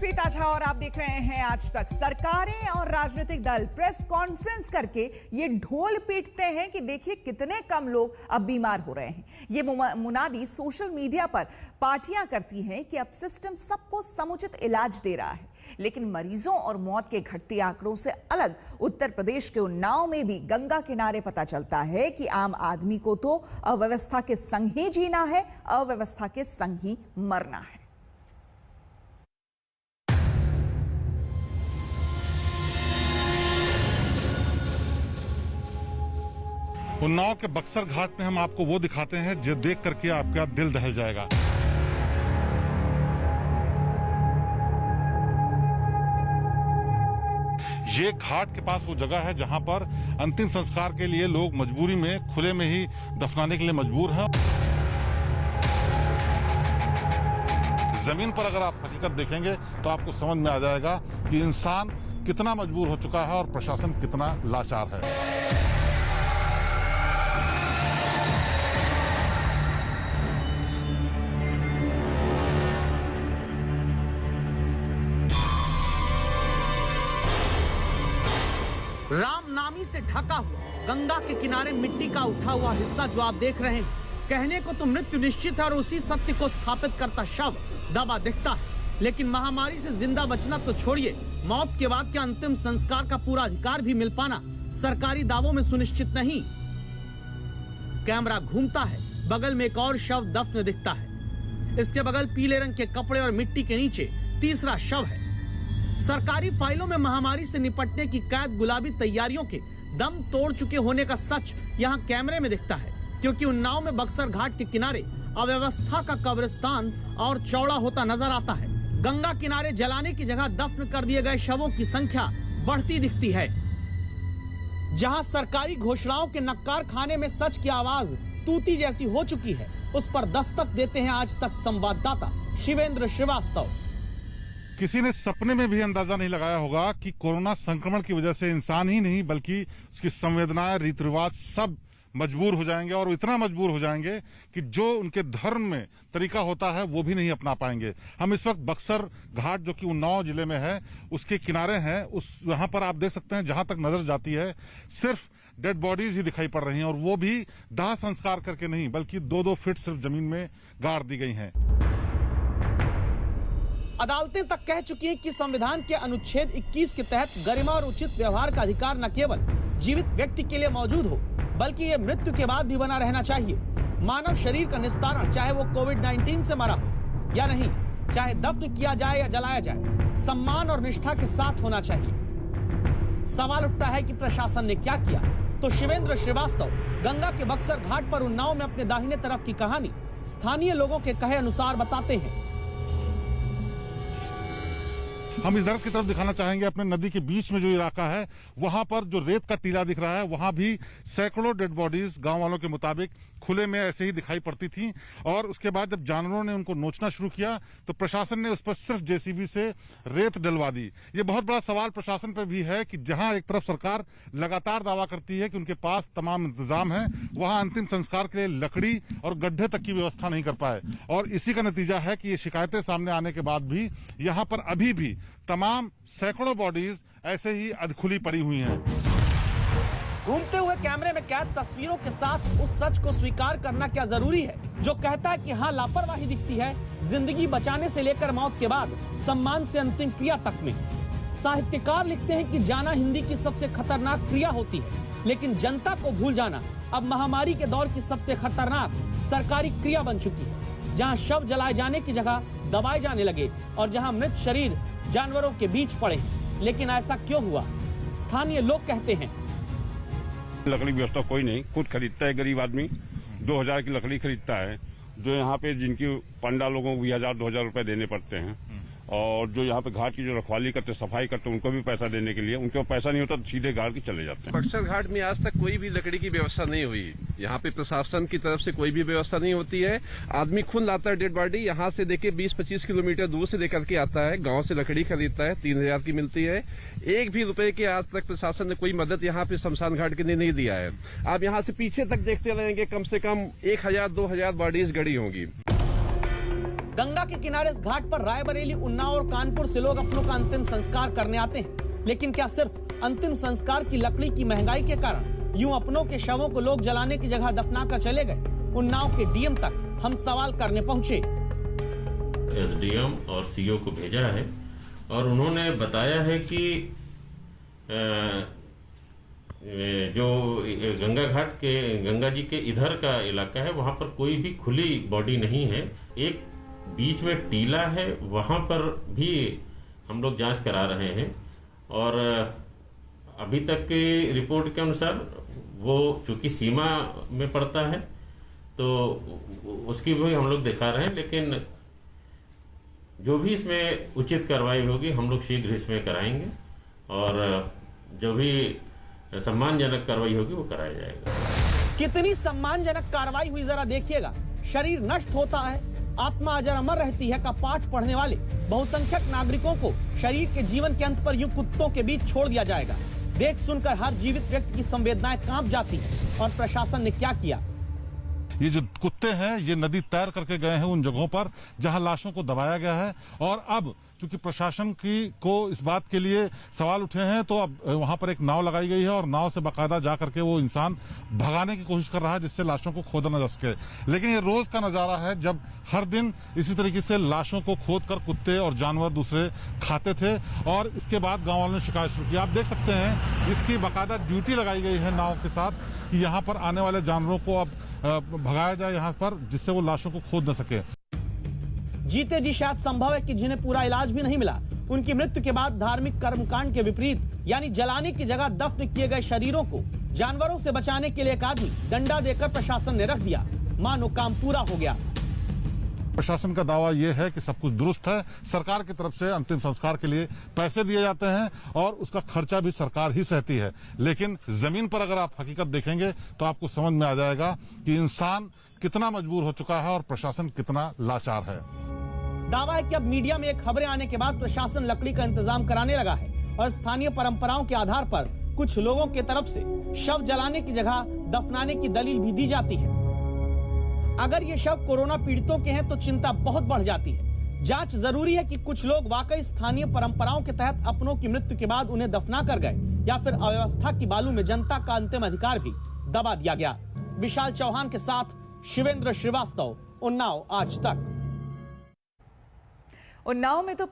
श्वेता झा और आप देख रहे हैं आज तक। सरकारें और राजनीतिक दल प्रेस कॉन्फ्रेंस करके ये ढोल पीटते हैं कि देखिए कितने कम लोग अब बीमार हो रहे हैं। ये मुनादी सोशल मीडिया पर पार्टियां करती हैं कि अब सिस्टम सबको समुचित इलाज दे रहा है, लेकिन मरीजों और मौत के घटते आंकड़ों से अलग उत्तर प्रदेश के उन्नाव में भी गंगा किनारे पता चलता है कि आम आदमी को तो अव्यवस्था के संग ही जीना है, अव्यवस्था के संग ही मरना है। उन्नाव के बक्सर घाट में हम आपको वो दिखाते हैं जो देख करके आपका दिल दहल जाएगा। ये घाट के पास वो जगह है जहां पर अंतिम संस्कार के लिए लोग मजबूरी में खुले में ही दफनाने के लिए मजबूर हैं। जमीन पर अगर आप हकीकत देखेंगे तो आपको समझ में आ जाएगा कि इंसान कितना मजबूर हो चुका है और प्रशासन कितना लाचार है। राम नामी से ढका हुआ गंगा के किनारे मिट्टी का उठा हुआ हिस्सा जो आप देख रहे हैं, कहने को तो मृत्यु निश्चित है और उसी सत्य को स्थापित करता शव दबा दिखता है, लेकिन महामारी से जिंदा बचना तो छोड़िए, मौत के बाद के अंतिम संस्कार का पूरा अधिकार भी मिल पाना सरकारी दावों में सुनिश्चित नहीं। कैमरा घूमता है, बगल में एक और शव दफन दिखता है, इसके बगल पीले रंग के कपड़े और मिट्टी के नीचे तीसरा शव है। सरकारी फाइलों में महामारी से निपटने की कैद गुलाबी तैयारियों के दम तोड़ चुके होने का सच यहाँ कैमरे में दिखता है, क्योंकि उन्नाव में बक्सर घाट के किनारे अव्यवस्था का कब्रिस्तान और चौड़ा होता नजर आता है। गंगा किनारे जलाने की जगह दफन कर दिए गए शवों की संख्या बढ़ती दिखती है। जहाँ सरकारी घोषणाओं के नक्कार खाने में सच की आवाज तूती जैसी हो चुकी है, उस पर दस्तक देते हैं आज तक संवाददाता शिवेंद्र श्रीवास्तव। किसी ने सपने में भी अंदाजा नहीं लगाया होगा कि कोरोना संक्रमण की वजह से इंसान ही नहीं बल्कि उसकी संवेदनाएं, रीति रिवाज सब मजबूर हो जाएंगे और इतना मजबूर हो जाएंगे कि जो उनके धर्म में तरीका होता है वो भी नहीं अपना पाएंगे। हम इस वक्त बक्सर घाट जो कि उन्नाव जिले में है उसके किनारे हैं। वहां पर आप देख सकते हैं जहां तक नजर जाती है सिर्फ डेड बॉडीज ही दिखाई पड़ रही हैं और वो भी दाह संस्कार करके नहीं बल्कि 2-2 फीट सिर्फ जमीन में गाड़ दी गई हैं। अदालतें तक कह चुकी हैं कि संविधान के अनुच्छेद 21 के तहत गरिमा और उचित व्यवहार का अधिकार न केवल जीवित व्यक्ति के लिए मौजूद हो बल्कि ये मृत्यु के बाद भी बना रहना चाहिए। मानव शरीर का निस्तारण चाहे वो कोविड-19 से मरा हो या नहीं, चाहे दफन किया जाए या जलाया जाए, सम्मान और निष्ठा के साथ होना चाहिए। सवाल उठता है कि प्रशासन ने क्या किया, तो शिवेंद्र श्रीवास्तव गंगा के बक्सर घाट पर उन्नाव में अपने दाहिने तरफ की कहानी स्थानीय लोगों के कहे अनुसार बताते हैं। हम इस की तरफ दिखाना चाहेंगे अपने नदी के बीच में जो इलाका है वहां पर जो रेत का टीला दिख रहा है वहां भी सैकड़ों डेड बॉडीज गांव वालों के मुताबिक खुले में ऐसे ही दिखाई पड़ती थी और उसके बाद जब जानवरों ने उनको नोचना शुरू किया तो प्रशासन ने उस पर सिर्फ जेसीबी से रेत डलवा दी। ये बहुत बड़ा सवाल प्रशासन पर भी है कि जहां एक तरफ सरकार लगातार दावा करती है कि उनके पास तमाम इंतजाम है, वहां अंतिम संस्कार के लिए लकड़ी और गड्ढे तक की व्यवस्था नहीं कर पाए और इसी का नतीजा है कि ये शिकायतें सामने आने के बाद भी यहाँ पर अभी भी तमाम सैकड़ों बॉडीज ऐसे ही अधखुली पड़ी हुई हैं। घूमते हुए कैमरे में कैद तस्वीरों के साथ उस सच को स्वीकार करना क्या जरूरी है जो कहता है कि हाँ, लापरवाही दिखती है जिंदगी बचाने से लेकर मौत के बाद सम्मान से अंतिम क्रिया तक में। साहित्यकार लिखते हैं कि जाना हिंदी की सबसे खतरनाक क्रिया होती है, लेकिन जनता को भूल जाना अब महामारी के दौर की सबसे खतरनाक सरकारी क्रिया बन चुकी है, जहाँ शव जलाए जाने की जगह दबाए जाने लगे और जहाँ मृत शरीर जानवरों के बीच पड़े। लेकिन ऐसा क्यों हुआ? स्थानीय लोग कहते हैं लकड़ी व्यवस्था कोई नहीं, खुद खरीदता है गरीब आदमी, 2000 की लकड़ी खरीदता है, जो यहाँ पे जिनकी पंडा लोगों को भी 1000-2000 रुपए देने पड़ते हैं और जो यहाँ पे घाट की जो रखवाली करते सफाई करते उनको भी पैसा देने के लिए, उनके पास पैसा नहीं होता तो सीधे गाड़ के चले जाते हैं। बक्सर घाट में आज तक कोई भी लकड़ी की व्यवस्था नहीं हुई, यहाँ पे प्रशासन की तरफ से कोई भी व्यवस्था नहीं होती है। आदमी खुद लाता है डेड बॉडी, यहाँ से देखिए 20-25 किलोमीटर दूर से लेकर के आता है, गांव से लकड़ी खरीदता है, 3000 की मिलती है। एक भी रुपए की आज तक प्रशासन ने कोई मदद यहाँ पे शमशान घाट के लिए नहीं दिया है। आप यहाँ से पीछे तक देखते रहेंगे कम से कम 1000-2000 बॉडीज गड़ी होंगी। गंगा के किनारे इस घाट पर रायबरेली, उन्नाव और कानपुर से लोग अपनों का अंतिम संस्कार करने आते हैं। लेकिन क्या सिर्फ अंतिम संस्कार की लकड़ी की महंगाई के कारण यूं अपनों के शवों को लोग जलाने की जगह दफनाकर चले गए? उन्नाव के डीएम तक हम सवाल करने पहुंचे। एसडीएम और सीओ को भेजा है और उन्होंने बताया है कि जो गंगा घाट के, गंगा जी के इधर का इलाका है, वहाँ पर कोई भी खुली बॉडी नहीं है। एक बीच में टीला है, वहाँ पर भी हम लोग जांच करा रहे हैं और अभी तक की रिपोर्ट के अनुसार वो चूंकि सीमा में पड़ता है तो उसकी भी हम लोग दिखा रहे हैं, लेकिन जो भी इसमें उचित कार्रवाई होगी हम लोग शीघ्र इसमें कराएंगे और जो भी सम्मानजनक कार्रवाई होगी वो कराया जाएगा। कितनी सम्मानजनक कार्रवाई हुई जरा देखिएगा। शरीर नष्ट होता है, आत्मा अजर अमर रहती है का पाठ पढ़ने वाले बहुसंख्यक नागरिकों को शरीर के जीवन के अंत पर यूं कुत्तों के बीच छोड़ दिया जाएगा। देख सुनकर हर जीवित व्यक्ति की संवेदनाएं कांप जाती हैं। और प्रशासन ने क्या किया? ये जो कुत्ते हैं ये नदी तैर करके गए हैं उन जगहों पर जहां लाशों को दबाया गया है और अब चूंकि प्रशासन को इस बात के लिए सवाल उठे हैं तो अब वहां पर एक नाव लगाई गई है और नाव से बाकायदा जा करके वो इंसान भगाने की कोशिश कर रहा है जिससे लाशों को खोदा न जा सके। लेकिन ये रोज का नजारा है जब हर दिन इसी तरीके से लाशों को खोद कर कुत्ते और जानवर दूसरे खाते थे और इसके बाद गाँव वालों ने शिकायत शुरू की। आप देख सकते हैं इसकी बाकायदा ड्यूटी लगाई गई है नाव के साथ कि यहाँ पर आने वाले जानवरों को अब भगाया जाए यहाँ पर, जिससे वो लाशों को खोद न सके। जीते जी शायद संभव है कि जिन्हें पूरा इलाज भी नहीं मिला, उनकी मृत्यु के बाद धार्मिक कर्मकांड के विपरीत यानी जलाने की जगह दफन किए गए शरीरों को जानवरों से बचाने के लिए एक आदमी डंडा देकर प्रशासन ने रख दिया। मानो काम पूरा हो गया। प्रशासन का दावा यह है कि सब कुछ दुरुस्त है, सरकार की तरफ से अंतिम संस्कार के लिए पैसे दिए जाते हैं और उसका खर्चा भी सरकार ही सहती है। लेकिन जमीन पर अगर आप हकीकत देखेंगे तो आपको समझ में आ जाएगा कि इंसान कितना मजबूर हो चुका है और प्रशासन कितना लाचार है। दावा है कि अब मीडिया में खबरें आने के बाद प्रशासन लकड़ी का इंतजाम कराने लगा है और स्थानीय परंपराओं के आधार पर कुछ लोगों की तरफ से शव जलाने की जगह दफनाने की दलील भी दी जाती है। अगर ये शव कोरोना पीड़ितों के हैं तो चिंता बहुत बढ़ जाती है। जांच जरूरी है कि कुछ लोग वाकई स्थानीय परंपराओं के तहत अपनों की मृत्यु के बाद उन्हें दफना कर गए या फिर अव्यवस्था की बालू में जनता का अंतिम अधिकार भी दबा दिया गया। विशाल चौहान के साथ शिवेंद्र श्रीवास्तव, उन्नाव आज तक। उन्नाव में तो